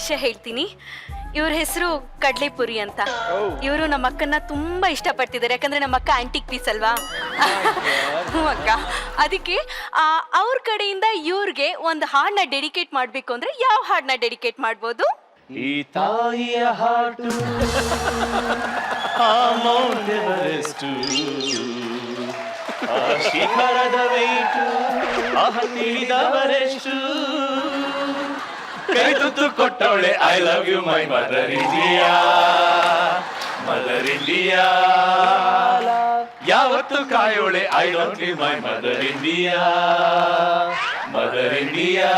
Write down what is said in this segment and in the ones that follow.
ವಿಷಯ ಹೇಳ್ತೀನಿ. ಇವ್ರ ಹೆಸರು ಕಡ್ಲೆಪುರಿ ಅಂತ. ಇವರು ನಮ್ಮ ಅಕ್ಕನ ತುಂಬಾ ಇಷ್ಟಪಡ್ತಿದ್ದಾರೆ, ಯಾಕಂದ್ರೆ ನಮ್ಮ ಅಕ್ಕ ಆಂಟಿಕ್ ಪೀಸ್ ಅಲ್ವಾ. ಹ್ಞೂ ಅಕ್ಕ. ಅದಕ್ಕೆ ಅವ್ರ ಕಡೆಯಿಂದ ಇವ್ರಿಗೆ ಒಂದು ಹಾಡನ್ನ ಡೆಡಿಕೇಟ್ ಮಾಡ್ಬೇಕು ಅಂದ್ರೆ ಯಾವ ಹಾಡನ್ನ ಡೆಡಿಕೇಟ್ ಮಾಡ್ಬೋದು? ಈ ತಾಯಿಯ ಹಾಟು ಆ ಮೌಂಟ್ ಎವರೆಸ್ಟು, ಆ ಶಿಖರದ ವೇಟು ಆಹ ತಿಳಿದವರೆಷ್ಟು, ಕೈ ತುತ್ತು ಕೊಟ್ಟವಳೆ I love you my mother India, mother India. ಯಾವತ್ತು ಕಾಯೋಳೆ I don't leave my mother India, mother India.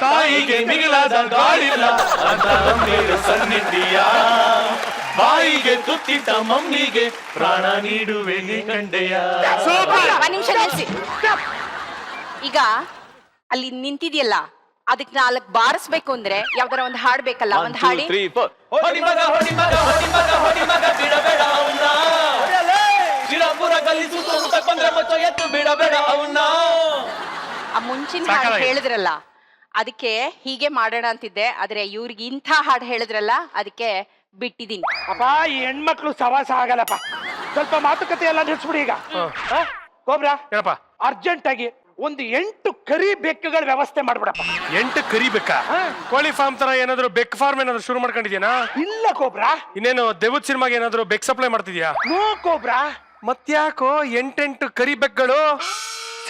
ತಾಯಿಗೆ ಮಿಗಿಲಾದ ಗಾಳಿಲ್ಲ ಅಂತ ನಮ್ಮೇಲೆ ಸನ್ನಿಧಿಯ, ಬಾಯಿಗೆ ತುತ್ತಿಟ್ಟ ಮಮ್ಮಿಗೆ ಪ್ರಾಣ ನೀಡುವೆ ಕಂಡೆಯ. ಒಂದ್ ನಿಮಿಷ ನಿಲ್ಸಿ. ಈಗ ಅಲ್ಲಿ ನಿಂತಿದ್ಯಲ್ಲ, ಅದಕ್ಕೆ 4 ಬಾರಿಸ್ಬೇಕು ಅಂದ್ರೆ ಯಾವ್ದಾರ ಒಂದು ಹಾಡ್ ಬೇಕಲ್ಲ, ಒಂದು ಹಾಡಿ. ಹೊಡಿ ಮಗ ಹೊಡಿ ಮಗ ಹೊಡಿ ಮಗ ಹೊಡಿ ಮಗ ಬಿಡಬೇಡ ಅವನ್ನ, ಶಿರಾಪುರ ಗಲ್ಲಿಸು ಬಂದ್ರೆ ಮಚ್ಚ ಎತ್ತು ಬಿಡಬೇಡ ಅವನ್ನ. ಆ ಮುಂಚಿನ ಹಾಡು ಹೇಳಿದ್ರಲ್ಲ, ಅದಕ್ಕೆ ಹೀಗೆ ಮಾಡೋಣ ಅಂತಿದ್ದೆ, ಆದ್ರೆ ಇವ್ರಿಗೆ ಇಂಥ ಹಾಡು ಹೇಳಿದ್ರಲ್ಲ, ಅದಕ್ಕೆ ಬಿಟ್ಟಿದೀನಿ. ಅಪ್ಪ, ಈ ಹೆಣ್ಮಕ್ಳು ಸವಾಸ ಆಗಲ್ಲಪ್ಪ. ಸ್ವಲ್ಪ ಮಾತುಕತೆ ಎಲ್ಲ ನಿಲ್ಸ್ಬಿಡಿ ಈಗ. ಕೋಬ್ರಾ, ಏನಪ್ಪ? ಅರ್ಜೆಂಟ್ ಆಗಿ ಒಂದು 8 ಕರಿ ಬೆಕ್ಕುಗಳ ವ್ಯವಸ್ಥೆ ಮಾಡ್ಬಿಡಪ್ಪ. 8 ಕರಿ ಬೇಕಾ? ಕೋಳಿ ಫಾರ್ಮ್ ತರ ಏನಾದ್ರು ಬೆಕ್ ಫಾರ್ಮ್ ಏನಾದ್ರು ಶುರು ಮಾಡ್ಕೊಂಡಿದ್ಯಾನಾ? ಇಲ್ಲ ಕೋಬ್ರಾ. ಇನ್ನೇನು ದೇವದ್ ಸಿನಿಮಾಗೆ ಏನಾದ್ರು ಬೆಕ್ ಸಪ್ಲೈ ಮಾಡ್ತಿದ್ಯಾ? No cobra. ಮತ್ತ್ಯಾಕೋ 8 ಕರಿ ಬೆಕ್ಗಳು?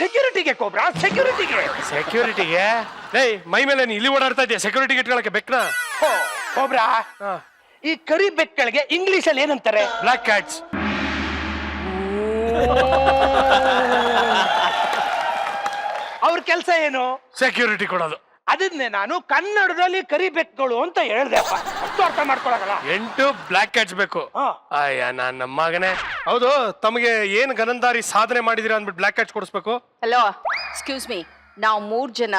ಸೆಕ್ಯೂರಿಟಿಗೆ ಕೋಬ್ರಾ, ಸೆಕ್ಯೂರಿಟಿಗೆ. ಸೆಕ್ಯೂರಿಟಿಗೆ? ಏಯ್, ಮೈ ಮೇಲೆ ನೀ ಇಲ್ಲಿ ಓಡಾಡ್ತಾ ಇದೆಯಾ ಸೆಕ್ಯೂರಿಟಿಗೆ ಇಟ್ಕೊಳಕ್ಕೆ ಬೆಕ್ನ? ಕೋಬ್ರಾ, ಈ ಕರಿ ಬೆಕ್ಕಗಳಿಗೆ ಇಂಗ್ಲಿಷ್ ಅಲ್ಲಿ ಏನಂತಾರೆ? Black cats. ಅವ್ರ ಕೆಲಸ ಏನು? ಸೆಕ್ಯೂರಿಟಿ ಕೊಡೋದು. ಅದನ್ನೇ ನಾನು ಕನ್ನಡದಲ್ಲಿ ಕರಿ ಬೆಕ್ಕುಗಳು ಅಂತ ಹೇಳ್ದೆ ಅಪ್ಪ. ಅಷ್ಟು ಅರ್ಥ ಮಾಡ್ಕೊಳಕಲ್ಲ. 8 ಬ್ಲಾಕ್ ಕ್ಯಾಟ್ಸ್ ಬೇಕು. ಅಯ್ಯ, ನಾನ್ ನಮ್ಮ ಮಗನೇ. ಹೌದು, ತಮಗೆ ಏನ್ ಗನಂದಾರಿ ಸಾಧನೆ ಮಾಡಿದಿರಾ ಅಂದ್ಬಿಟ್ಟು ಬ್ಲಾಕ್ ಕ್ಯಾಟ್ಸ್ ಕೊಡಿಸ್ಬೇಕು? Hello, excuse me. ನಾವು 3 ಜನ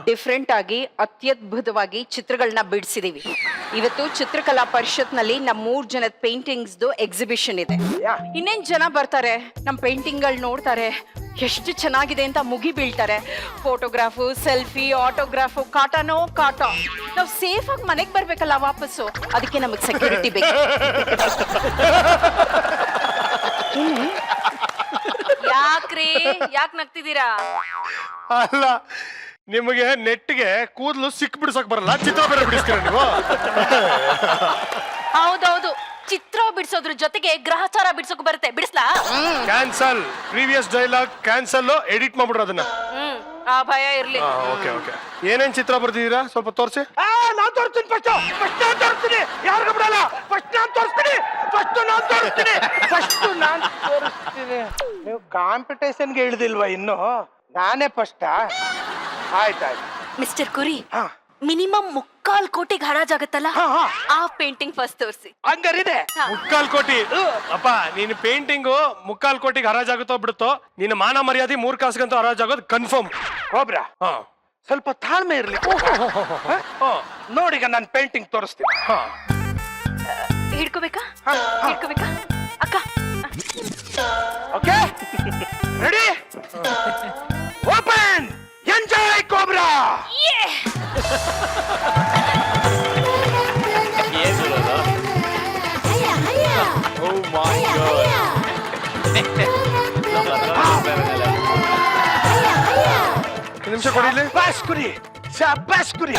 ಡಿಫ್ರೆಂಟ್ ಆಗಿ ಅತ್ಯದ್ಭುತವಾಗಿ ಚಿತ್ರಗಳನ್ನ ಬಿಡಿಸಿದೀವಿ. ಇವತ್ತು ಚಿತ್ರಕಲಾ ಪರಿಷತ್ನಲ್ಲಿ ನಮ್ಮ 3 ಜನದ ಪೇಂಟಿಂಗ್ಸ್ ಎಕ್ಸಿಬಿಷನ್ ಇದೆ. ಇನ್ನೇನ್ ಜನ ಬರ್ತಾರೆ, ನಮ್ಮ ಪೇಂಟಿಂಗ್ ಗಳು ನೋಡ್ತಾರೆ, ಎಷ್ಟು ಚೆನ್ನಾಗಿದೆ ಅಂತ ಮುಗಿ ಬೀಳ್ತಾರೆ. ಫೋಟೋಗ್ರಾಫು, ಸೆಲ್ಫಿ, ಆಟೋಗ್ರಾಫು, ಕಾಟನೋ ಕಾಟ. ನಾವು ಸೇಫ್ ಆಗಿ ಮನೆಗೆ ಬರ್ಬೇಕಲ್ಲ ವಾಪಸ್ಸು, ಅದಕ್ಕೆ ನಮಗೆ ಸೆಕ್ಯೂರಿಟಿ ಬೇಕು. ಯಾಕ್ರಿ, ಯಾಕೆ ನಗ್ತಿದ್ದೀರಾ? ಅಲ್ಲ, ನಿಮಗೆ ನೆಟ್ಗೆ ಕೂದಲು ಸಿಕ್ ಬಿಡ್ಸಕ್ ಬರಲ್ಲ, ಚಿತ್ರ ಬೇರೆ ಬಿಡಿಸ್ತೀರ ನೀವು? ಹೌದೌದು, ಚಿತ್ರ ಬಿಡಿಸೋದ್ರ ಜೊತೆಗೆ ಗ್ರಹಚಾರ ಬಿಡ್ಸೋಕ್ ಬರುತ್ತೆ. ಬಿಡಿಸ್ಲಾ? Cancel. Previous dialogue cancel. Edit ಮಾಡ್ಬಿಡ್ರ ಅದನ್ನ. ಆ ಭಯ ಇರ್ಲಿ. Okay okay. ಏನೇನ್ ಚಿತ್ರ ಬರ್ದಿದ್ದೀರಾ ಸ್ವಲ್ಪ ತೋರಿಸಿ. ನಾನ್ ತೋರಿಸ್ತೀನಿ. ಫಸ್ಟ್ ನಾನ್ ತೋರಿಸ್ತೀನಿ. ಯಾರಿಗೂ ಬಿಡಲ್ಲ. ಫಸ್ಟ್ ನಾನ್ ತೋರಿಸ್ತೀನಿ. ನೀವು ಕಾಂಪಿಟೇಷನ್ಗೆ ಇಳಿದಿಲ್ವಾ ಇನ್ನು? ನಾನೇ ಫಸ್ಟ್. ಆಯ್ತಾಯ್ತು. ಮಿಸ್ಟರ್ ಕುರಿ, ಮಿನಿಮಮ್ 3/4 ಕೋಟಿಗೆ ಹರಾಜಾಗತ್ತಲ್ಲ, ಆ ಪೇಂಟಿಂಗ್ ಫಸ್ಟ್ ತೋರಿಸಿ. ಹಂಗಾರಿದೆ 3/4 ಕೋಟಿ. ಅಪ್ಪ, ನೀನ್ ಪೇಂಟಿಂಗು 3/4 ಕೋಟಿಗೆ ಹರಾಜಾಗುತ್ತೋ ಬಿಡುತ್ತೋ, ನಿನ್ನ ಮಾನ ಮರ್ಯಾದೆ 3 ಕಾಸಿಗಂತೂ ಹರಾಜಾಗೋದು ಕನ್ಫರ್ಮ್. ಹೋಬ್ರಾ, ಸ್ವಲ್ಪ ತಾಳ್ಮೆ ಇರ್ಲಿ. ನೋಡೀಗ ನಾನು ಪೇಂಟಿಂಗ್ ತೋರಿಸ್ತೀನಿ. ಹಿಡ್ಕೋಬೇಕಾ ಅಕ್ಕ? Okay, ready, open, enjoy cobra. ನಿಮಿಷ ಕೊಡಿಲಿ. ಶಾಬಾಸ್ ಕುರಿ.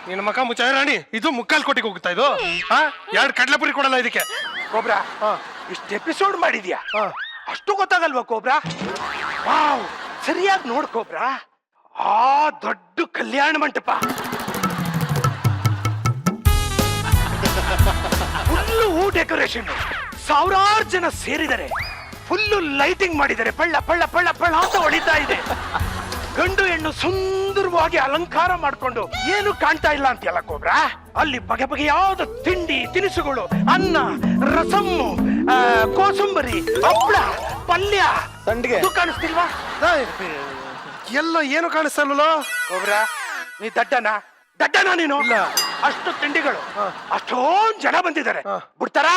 ನಿನ್ನ ಮಕ್ಕ ಮುಚ್ಚ ರಾಣಿ, ಇದು 3/4 ಕೋಟಿಗೆ ಹೋಗ್ತಾ ಇದು. 2 ಕಡ್ಲೆಪುರಿ ಕೊಡಲ್ಲ ಇದಕ್ಕೆ. ಕೋಬ್ರಾ, ಇಷ್ಟು ಎಪಿಸೋಡ್ ಮಾಡಿದ್ಯಾ, ಅಷ್ಟು ಗೊತ್ತಾಗಲ್ವಾ ಕೋಬ್ರಾ? ವಾವ್, ಸರಿಯಾಗಿ ನೋಡ್ ಕೋಬ್ರಾ. ಆ ದೊಡ್ಡ ಕಲ್ಯಾಣ ಮಂಟಪ, ಫುಲ್ಲು ಹೂ ಡೆಕೋರೇಷನ್, 1000 ಜನ ಸೇರಿದ್ದಾರೆ. ಫುಲ್ಲು ಲೈಟಿಂಗ್ ಮಾಡಿದ್ದಾರೆ. ಪಳ್ಳ ಪಳ್ಳ ಪಳ್ಳ ಪಳ್ಳ ಅಂತ ಹೊಡಿತಾ ಇದೆ. ಗಂಡು ಹೆಣ್ಣು ಸುಂದರವಾಗಿ ಅಲಂಕಾರ ಮಾಡ್ಕೊಂಡು ಏನು ಕಾಣ್ತಾ ಇಲ್ಲ ಅಂತೆಲ್ಲ ಕೋಬ್ರಾ. ಅಲ್ಲಿ ಬಗೆ ಬಗೆಯಾದ ತಿಂಡಿ ತಿನಿಸುಗಳು, ಅನ್ನ, ರಸಮ್ಮು, ಕೋಸಂಬರಿ, ಹಪ್ಪಳ, ಪಲ್ಯ, ಸಂಡಿಗೆ ಕಾಣಿಸ್ತಿಲ್ವಾ? ಎಲ್ಲ ಏನು ಕಾಣಿಸ್ತಲ್ಲ ಕೋಬ್ರಾ. ನೀ ದಡ್ಡನ ನೀನು? ಅಷ್ಟು ತಿಂಡಿಗಳು, ಅಷ್ಟೊಂದ್ ಜನ ಬಂದಿದ್ದಾರೆ. ಬಿಡ್ತಾರ?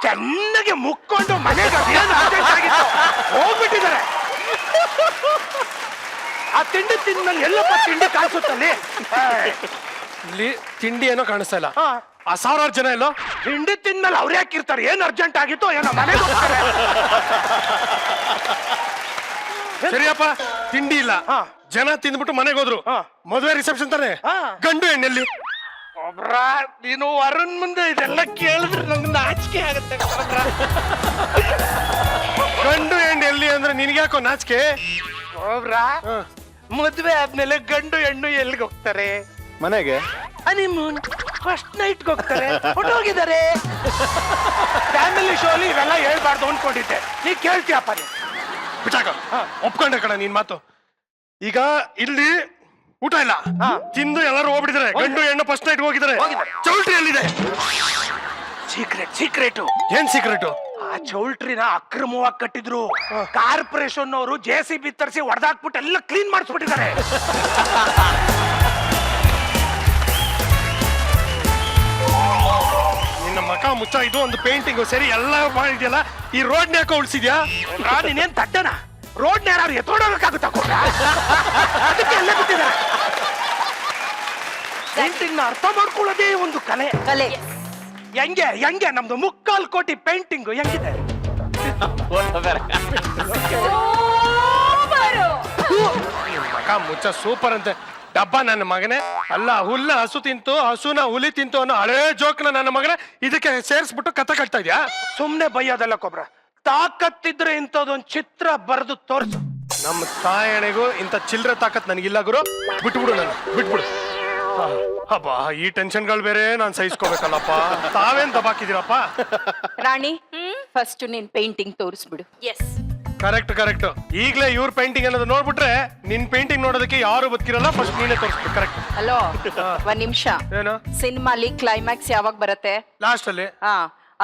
ಚೆನ್ನಾಗಿ ಮುಕ್ಕೊಂಡು ಮನೆಗೆ ಹೋಗ್ಬಿಟ್ಟಿದ್ದಾರೆ. ಆ ತಿಂಡಿ ತಿಂದ್ಮೇಲೆ ಎಲ್ಲಪ್ಪ ತಿಂಡಿ ಕಾಣಿಸುತ್ತಲ್ಲಿ? ಇಲ್ಲಿ ತಿಂಡಿ ಏನೋ ಕಾಣಿಸ್ತಾ ಇಲ್ಲ ಹಾ. ಆ ಸಾವಿರಾರು ಜನ ಎಲ್ಲೋ ತಿಂಡಿ ತಿಂದ್ಮೇಲೆ ಅವ್ರು ಯಾಕಿರ್ತಾರೆ? ಏನ್ ಅರ್ಜೆಂಟ್ ಆಗಿತ್ತು ಏನೋ ಮನೆಗೆ ಹೋಗ್ತಾರೆ. ಸರಿಯಪ್ಪ, ತಿಂಡಿ ಇಲ್ಲ, ಹಾ. ಜನ ತಿಂದ್ಬಿಟ್ಟು ಮನೆಗೆ ಹೋದ್ರು. ಹಾ. ಮದುವೆ ರಿಸೆಪ್ಷನ್ ತಾನೆ, ಹಾ. ಗಂಡು ಹೆಣ್ಣೆಲ್ಲಿ? ಒಬ್ರ ನೀನು ಅರುಣ್ ಮುಂದೆ ಇದೆಲ್ಲ ಕೇಳಿದ್ರೆ ನಂಗೆ ನಾಚಿಕೆ ಆಗುತ್ತೆ ಒಬ್ರ. ಗಂಡು ಹೆಣ್ಣು ಎಲ್ಲಿ ಅಂದ್ರೆ ನಿನ್ಗ್ಯಾಕೋ ನಾಚಿಕೆ? ಒಬ್ರ ಮದ್ವೆ ಆದ್ಮೇಲೆ ಗಂಡು ಹೆಣ್ಣು ಎಲ್ಲಿಗೆ ಹೋಗ್ತಾರೆ? ಮನೆಗೆ. ಹನಿಮೂನ್ ಫಸ್ಟ್ ನೈಟ್ಗೆ ಹೋಗ್ತಾರೆ, ಹೊಟ್ಟೋಗಿದ್ದಾರೆ. ಫ್ಯಾಮಿಲಿ ಶೋಲಿ ಇವೆಲ್ಲ ಹೇಳ್ಬಾರ್ದು ಅನ್ಕೊಂಡಿದ್ದೆ, ನೀ ಕೇಳ್ತೀಯಪ್ಪ ನೀ. ಬಿಟ್ಟಾಕ, ಒಪ್ಕೊಂಡೆ ಕಣ ನಿನ್ ಮಾತು. ಈಗ ಇಲ್ಲಿ ಊಟ ಇಲ್ಲ, ಹಾ. ತಿಂದು ಎಲ್ಲರೂ ಹೋಗ್ಬಿಟ್ಟಿದ್ದಾರೆ. ಗಂಡು ಹೆಣ್ಣು ಫಸ್ಟ್ ನೈಟ್ ಹೋಗಿದ್ದಾರೆ. ಚೌಲ್ಟ್ರಿ ಎಲ್ಲಿದೆ? ಸೀಕ್ರೆಟ್ ಏನ್ ಸೀಕ್ರೆಟ್? ಆ ಚೌಲ್ಟ್ರಿನ ಅಕ್ರಮವಾಗಿ ಕಟ್ಟಿದ್ರು. ಕಾರ್ಪೊರೇಷನ್ ಅವರು JCB ತರಿಸಿ ಹೊಡೆದಾಕ್ಬಿಟ್ಟು ಎಲ್ಲ ಕ್ಲೀನ್ ಮಾಡಿಸ್ಬಿಟ್ಟಿದ್ದಾರೆ. ನಿನ್ನ ಮಕ ಮುಚ್ಚ, ಇದು ಒಂದು ಪೇಂಟಿಂಗ್ ಸರಿ ಎಲ್ಲ ಮಾಡಿದ್ಯಲ್ಲ, ಈ ರೋಡ್ ಯಾಕೋ ಉಳಿಸಿದ್ಯಾ? ನೀನೇನ್ ತಡ್ಡನ? ರೋಡ್ ಯಾರು ಎತ್ತೋಡೋದಕ್ಕಾಗುತ್ತಾ ಕೂಡ? ಅದಕ್ಕೆ ಎಲ್ಲ ಬಿಟ್ಟಿದ್ದಾರೆ. ಪೇಂಟಿಂಗ್ ನ ಅರ್ಥ ಮಾಡ್ಕೊಳ್ಳೋದೇ ಒಂದು ಕಲೆ. ಕಲೆ. ಹೆಂಗೆ ನಮ್ದು 3/4 ಕೋಟಿ ಪೇಂಟಿಂಗ್ ಹೆಂಗಿದೆ? ಮಕ ಮುಚ್ಚ ಸೂಪರ್ ಅಂತೆ. ಡಬ್ಬ ನನ್ನ ಮಗನೇ ಅಲ್ಲ, ಹುಲ್ಲ ಹಸು ತಿಂತು, ಹಸುನ ಹುಲಿ ತಿಂತು ಅನ್ನೋ ಹಳೇ ಜೋಕ್ನ ನನ್ನ ಮಗನೇ ಇದಕ್ಕೆ ಸೇರಿಸ್ಬಿಟ್ಟು ಕತೆ ಕಟ್ತಾ ಇದ್ಯಾ? ಸುಮ್ನೆ ಬೈಯೋದಲ್ಲ ಕೊಬ್ರ. ತಾಕತ್ತಿದ್ರೆ ಇಂಥದೊಂದು ಚಿತ್ರ ಬರೆದು ತೋರ್ಸು. ನಮ್ಮ ತಾಯಣೆಗೂ ಇಂಥ ಚಿಲ್ಲರೆ ತಾಕತ್ ನನಗಿಲ್ಲ ಗುರು. ಬಿಟ್ಬಿಡು, ನಾನು ಬಿಟ್ಬಿಡು. ಹಬ್ಬ, ಈ ಟೆನ್ಷನ್ಗಳು ಬೇರೆ ನಾನು ಸಹಿಸ್ಕೋಬೇಕಲ್ಲಪ್ಪ. ತಾವೇನ್ ದಬಾಕಿದ್ದೀರಪ್ಪ? ರಾಣಿ, ಫಸ್ಟ್ ನಿನ್ ಪೇಂಟಿಂಗ್ ತೋರಿಸ್ಬಿಡು. ಎಸ್. ಕರೆಕ್ಟ್. ಈಗ್ಲೇ ಇವ್ರ ಪೇಂಟಿಂಗ್ ಅನ್ನೋದು ನೋಡ್ಬಿಟ್ರೆ ನಿನ್ ಪೇಂಟಿಂಗ್ ನೋಡೋದಕ್ಕೆ ಯಾರು ಬದುಕಿರಲ್ಲ. ಫಸ್ಟ್ ನೀನೇ ತೋರಿಸ್ಬೇಕು. ಕರೆಕ್ಟ್. ಹಲೋ, ಒಂದ್ ನಿಮಿಷ. ಏನು? ಸಿನಿಮಾಲಿ ಕ್ಲೈಮ್ಯಾಕ್ಸ್ ಯಾವಾಗ ಬರುತ್ತೆ? ಲಾಸ್ಟ್ ಅಲ್ಲಿ. ಹಾ,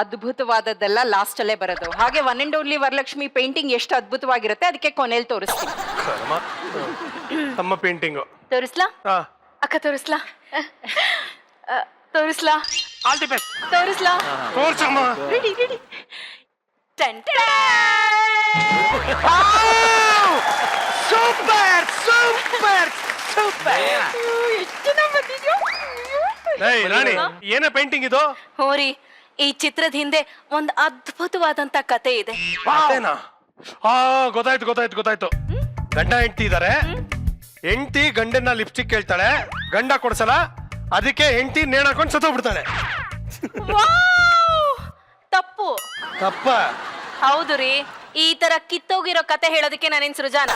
ಅದ್ಭುತವಾದದ್ದೆಲ್ಲ ಲಾಸ್ಟ್ ಅಲ್ಲೇ ಬರೋದು. ಹಾಗೆ one and only Varalakshmi painting ಎಷ್ಟು ಅದ್ಭುತವಾಗಿರುತ್ತೆ ಅದಕ್ಕೆ ಕೊನೆಯಲ್ಲಿ ತೋರಿಸ್ತೀನಿ. ಕರ್ಮ. ನಮ್ಮ ಪೇಂಟಿಂಗು ತೋರಿಸ್ಲಾ ಅಕ್ಕ? ತೋರಿಸ್ಲಾ? ತೋರಿಸ್ಲಾ? All the best. ತೋರಿಸ್ಲಾ? ತೋರ್ಸಮ್ಮ. ರೆಡಿ. ಸೂಪರ್. ಎಷ್ಟು ಚೆನ್ನಾಗ್ ಬಂದಿದ್ಯೋ. ಏಯ್ ರಾಣಿ, ಏನೇ ಪೇಂಟಿಂಗ್ ಇದು? ಹೋರಿ, ಈ ಚಿತ್ರದ ಹಿಂದೆ ಒಂದು ಅದ್ಭುತವಾದಂತ ಕತೆ ಇದೆ. ಏನಾ? ಗೊತ್ತಾಯ್ತು. ಗಂಡ ಹೆಂಡತಿ ಇದಾರೆ. ಹೆಂಡತಿ ಗಂಡನ್ನ ಲಿಪ್ಸ್ಟಿಕ್ ಕೇಳ್ತಾಳೆ, ಗಂಡ ಕೊಡ್ಸಲ್ಲ. ಅದಕ್ಕೆ ಹೆಂಡತಿ ನೇಣ್ ಹಾಕೊಂಡು ಸತ್ತೋಗ್ಬಿಡ್ತಾಳೆ. ವಾವ್! ತಪ್ಪು. ತಪ್ಪ? ಹೌದು ರೀ. ಈ ತರ ಕಿತ್ತೋಗಿರೋ ಕತೆ ಹೇಳೋದಕ್ಕೆ ನಾನೇನ್ ಸೃಜಾನ.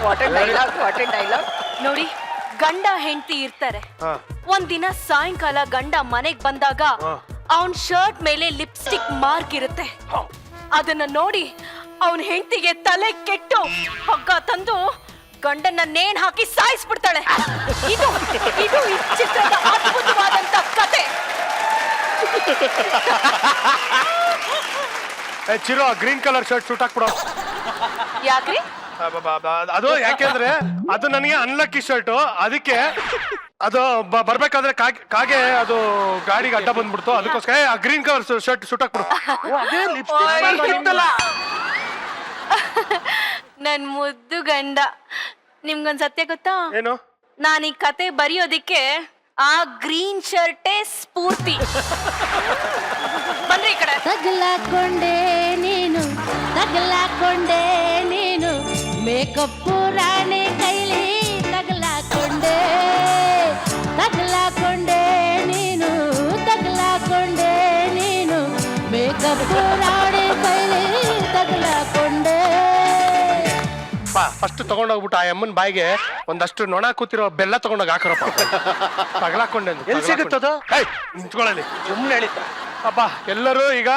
Water dialogue. ನೋಡಿ, ಗಂಡ ಹೆಂಡತಿ ಇರ್ತಾರೆ. ಒಂದಿನ ಸಾಯಂಕಾಲ ಗಂಡ ಮನೆಗ್ ಬಂದಾಗ ಅವನ್ ಶರ್ಟ್ ಮೇಲೆ ಲಿಪ್ಸ್ಟಿಕ್ ಮಾರ್ಕ್ ಇರುತ್ತೆ. ಅದನ್ನ ನೋಡಿ ಅವನ್ ಹೆಂಡತಿಗೆ ತಲೆ ಕೆಟ್ಟು ಹಗ್ಗ ತಂದು ಗಂಡನ್ನ ನೇಣ್ ಹಾಕಿ ಸಾಯಿಸ್ಬಿಡ್ತಾಳೆ. ಇದು ಈ ಚಿತ್ರದ ಅದ್ಭುತವಾದಂತ ಕತೆ. ಚಿರೋ, ಗ್ರೀನ್ ಕಲರ್ ಶರ್ಟ್ ಸೂಟ್ ಹಾಕ್ಬಿಡೋ. ಯಾಕ್ರಿ? ಅದು ಯಾಕೆಂದ್ರೆ ಅದು ನನಗೆ ಅನ್ಲಕ್ಕಿ ಶರ್ಟ್. ಅದಕ್ಕೆ ಅದು ಬರ್ಬೇಕಾದ್ರೆ ಕಾಗೆ ಅದು ಗಾಡಿಗೆ ಅಡ್ಡ ಬಂದ್ಬಿಡ್ತು. ಅದಕ್ಕೋಸ್ಕರ ಆ ಗ್ರೀನ್ ಕಲರ್ ಶರ್ಟ್ ಸೂಟ್ ಹಾಕ್ಬಿಡು. ನನ್ ಮುದ್ದು ಗಂಡ. ನಿಮ್ಗೊಂದ್ ಸತ್ಯ ಗೊತ್ತಾ? ಏನು? ನಾನು ಈ ಕತೆ ಬರೆಯೋದಿಕ್ಕೆ ಆ ಗ್ರೀನ್ ಶರ್ಟೇ ಸ್ಫೂರ್ತಿ. ಬನ್ರಿ ಈ ಕಡೆ. ತಗಲಾಕೊಂಡೆ ನೀನು ಮೇಕಪ್ ರಾಣಿ ಕೈಲಿ ತಗಲಾಕೊಂಡೆ ನೀನು ಮೇಕಪ್ ರಾಣಿ ಕೈಲಿ ತಗಲಾಕೊಂಡೆ. ಫಸ್ಟ್ ತಗೊಂಡೋಗ್ಬಿಟ್ಟು ಆ ಅಮ್ಮನ ಬಾಯಿಗೆ ಒಂದಷ್ಟು ನೊಣ ಕೂತಿರೋ ಬೆಲ್ಲ ತಗೊಂಡೋಗಿ ಹಾಕರಪ್ಪ. ತಗಲಾಕೊಂಡೆ. ಎಲ್ಲಿ ಸಿಗುತ್ತದು? ನಿಂತ್ಕೊಳ್ಳಲಿ. ಸುಮ್ಮನೆ ಹೇಳಿದ್ದ. ಅಪ್ಪ, ಎಲ್ಲರೂ ಈಗ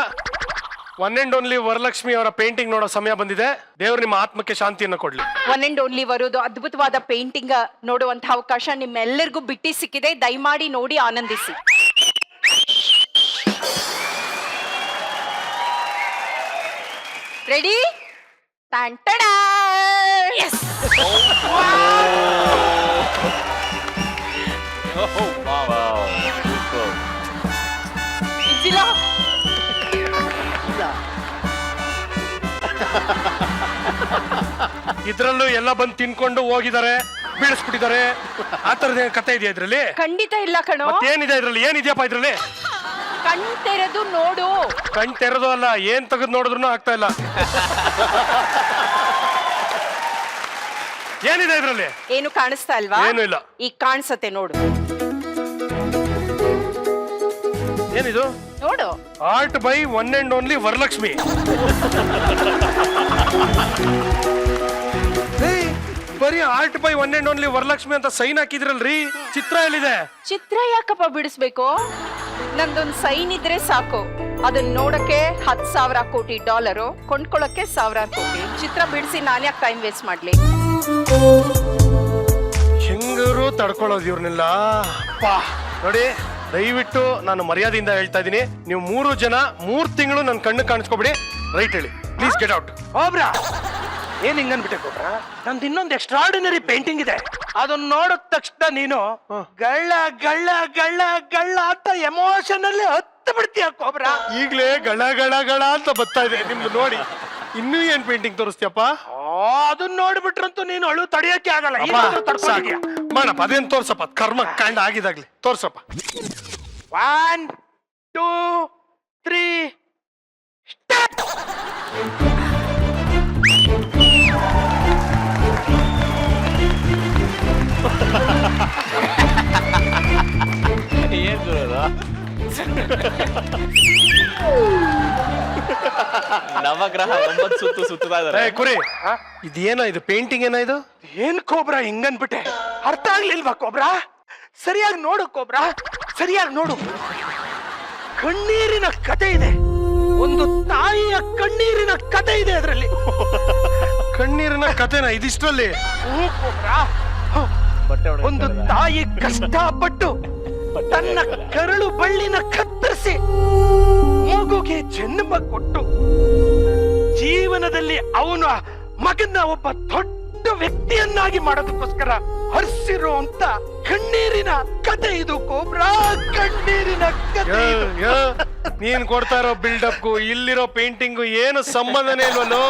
ಒನ್ ಅಂಡ್ ಓನ್ಲಿ ವರಲಕ್ಷ್ಮಿ ಅವರ ಪೇಂಟಿಂಗ್ ನೋಡೋ ಸಮಯ ಬಂದಿದೆ. ದೇವ್ರು ನಿಮ್ಮ ಆತ್ಮಕ್ಕೆ ಶಾಂತಿಯನ್ನು ಕೊಡ್ಲಿ. ಒನ್ ಅಂಡ್ ಓನ್ಲಿ ಬರೋದು ಅದ್ಭುತವಾದ ಪೇಂಟಿಂಗ್ ನೋಡುವಂತ ಅವಕಾಶ ನಿಮ್ಮೆಲ್ಲರಿಗೂ ಬಿಟ್ಟಿ ಸಿಕ್ಕಿದೆ. ದಯಮಾಡಿ ನೋಡಿ ಆನಂದಿಸಿ. ರೆಡಿ? ಇದ್ರಲ್ಲೂ ಎಲ್ಲ ಬಂದು ತಿನ್ಕೊಂಡು ಹೋಗಿದ್ದಾರೆ. ಬೀಳಿಸ್ಬಿಟ್ಟಿದ್ದಾರೆ ಆ ತರದ ಕತೆ ಇದೆಯಾ ಇದ್ರಲ್ಲಿ? ಖಂಡಿತ ಇಲ್ಲ ಕಣೋ. ಮತ್ತೇನಿದೆ ಇದ್ರಲ್ಲಿ? ಏನಿದೆಯಪ್ಪ ಇದ್ರಲ್ಲಿ? ಕಣ್ ತೆರೆದು ನೋಡು. ಕಣ್ ತೆರೆದು ಅಲ್ಲ, ಏನ್ ತೆಗೆದು ನೋಡಿದ್ರು ಆಗ್ತಾ ಇಲ್ಲ. ಏನಿದೆ ಇದ್ರಲ್ಲಿ? ಏನು ಕಾಣಿಸ್ತಾ ಇಲ್ವಾ? ಏನು ಇಲ್ಲ. ಈಗ ಕಾಣಿಸತ್ತೆ ನೋಡು. ಏನಿದು? ನೋಡು. Art by one and only Varalakshmi. ಬರೀ art by one and only Varalakshmi ಅಂತ ಸೈನ್ ಹಾಕಿದ್ರಲ್ರಿ, ಚಿತ್ರ ಎಲ್ಲಿದೆ? ಚಿತ್ರ ಯಾಕಪ್ಪ ಬಿಡಿಸ್ಬೇಕು? ನಂದೊಂದು ಸೈನ್ ಇದ್ರೆ ಸಾಕು. ಅದನ್ನ ನೋಡಕ್ಕೆ $10,000 ಕೋಟಿ, ಕೊಂಡ್ಕೊಳಕ್ಕೆ 1,000 ಕೋಟಿ. ಚಿತ್ರ ಬಿಡಿಸಿ ನಾನು ಯಾಕೆ ಟೈಮ್ ವೇಸ್ಟ್ ಮಾಡ್ಲಿ? ಹೆಂಗರು ತಡ್ಕೊಳ್ಳೋದು ಇವ್ರನ್ನೆಲ್ಲ. ನೋಡಿ, ದಯವಿಟ್ಟು ನಾನು ಮರ್ಯಾದೆಯಿಂದ ಹೇಳ್ತಾ ಇದ್ದೀನಿ, ನೀವು 3 ಜನ 3 ತಿಂಗಳು ನನ್ನ ಕಣ್ಣು ಕಾಣಿಸ್ಕೊಬಿಡಿ. ರೈಟ್ ಹೇಳಿ ಪ್ಲೀಸ್, ಗೆಟ್ ಔಟ್. ಕೋಬ್ರಾ ಏನ್ ಹಿಂಗನ್ಬಿಟ್ಟೆ ಕೋಬ್ರಾ? ನಂದು ಇನ್ನೊಂದು ಎಕ್ಸ್ಟ್ರಾರ್ಡಿನರಿ ಪೇಂಟಿಂಗ್ ಇದೆ. ಅದನ್ನ ನೋಡಿದ ತಕ್ಷಣ ನೀನು ಗಳ್ಳ ಗಳ್ಳ ಗಳ್ಳ ಗಳ್ಳ ಅಂತ ಎಮೋಷನಲ್ಲಿ ಹತ್ತು ಬಿಡ್ತೀಯ ಕೋಬ್ರಾ. ಈಗ್ಲೇ ಗಳ ಗಳ ಗಳ ಅಂತ ಬರ್ತಾ ಇದೆ ನಿಮ್ದು ನೋಡಿ. ಇನ್ನೂ ಏನ್ ಪೇಂಟಿಂಗ್ ತೋರಿಸ್ತೀಯಪ್ಪ? ಅದನ್ನ ನೋಡ್ಬಿಟ್ರಂತೂ ನೀನು ಅಳು ತಡೆಯಕ್ಕೆ ಆಗಲ್ಲ. ಮಾಡಪ್ಪ, ಅದೇನ್ ತೋರ್ಸಪ್ಪ, ಕರ್ಮ ಕಾಂಡ ಆಗಿದಾಗ್ಲಿ ತೋರ್ಸಪ್ಪ. 1 2 3 ಸ್ಟಾರ್ಟ್. ಏನ್ ಗುರು ನವಗ್ರಹ 9 ಸುತ್ತು ಸುತ್ತಾ ಇದಾರೆ. ಕುರಿ, ಇದೇನೋ ಇದು ಪೇಂಟಿಂಗ್ ಏನೋ ಇದು? ಏನ್ ಕೋಬ್ರಾ ಹಿಂಗನ್ಬಿಟ್ಟೆ? ಅರ್ಥ ಆಗ್ಲಿಲ್ವಾ ಕೋಬ್ರಾ? ಸರಿಯಾಗಿ ನೋಡು ಕೋಬ್ರಾ, ಸರಿಯಾಗಿ ನೋಡು. ಕಣ್ಣೀರಿನ ಕತೆ ಇದೆ, ಒಂದು ತಾಯಿಯ ಕಣ್ಣೀರಿನ ಕತೆ ಇದೆ ಅದರಲ್ಲಿ. ಕಣ್ಣೀರಿನ ಕತೆನ ಇದಿಷ್ಟರಲ್ಲಿ? ಕೋಬ್ರಾ, ಒಂದು ತಾಯಿ ಕಷ್ಟಪಟ್ಟು ತನ್ನ ಕರಳು ಬಳ್ಳಿನ ಕತ್ತರಿಸಿ ಮಗುಗೆ ಜನ್ಮ ಕೊಟ್ಟು ಜೀವನದಲ್ಲಿ ಅವನ ಮಗನ ಒಬ್ಬ ದೊಡ್ಡ ವ್ಯಕ್ತಿಯನ್ನಾಗಿ ಮಾಡೋದಕ್ಕೋಸ್ಕರ ಹರಿಸಿರುವಂತ ಕಣ್ಣೀರಿನ ಕತೆ ಇದು ಕೋಬ್ರಾ, ಕಣ್ಣೀರಿನ ಕತೆ ಇದು. ನೀನ್ ಕೊಡ್ತಾ ಇರೋ ಬಿಲ್ಡಪ್ಗೂ ಇಲ್ಲಿರೋ ಪೇಂಟಿಂಗು ಏನು ಸಂಬಂಧನೇ ಇಲ್ವಲ್ಲೋ?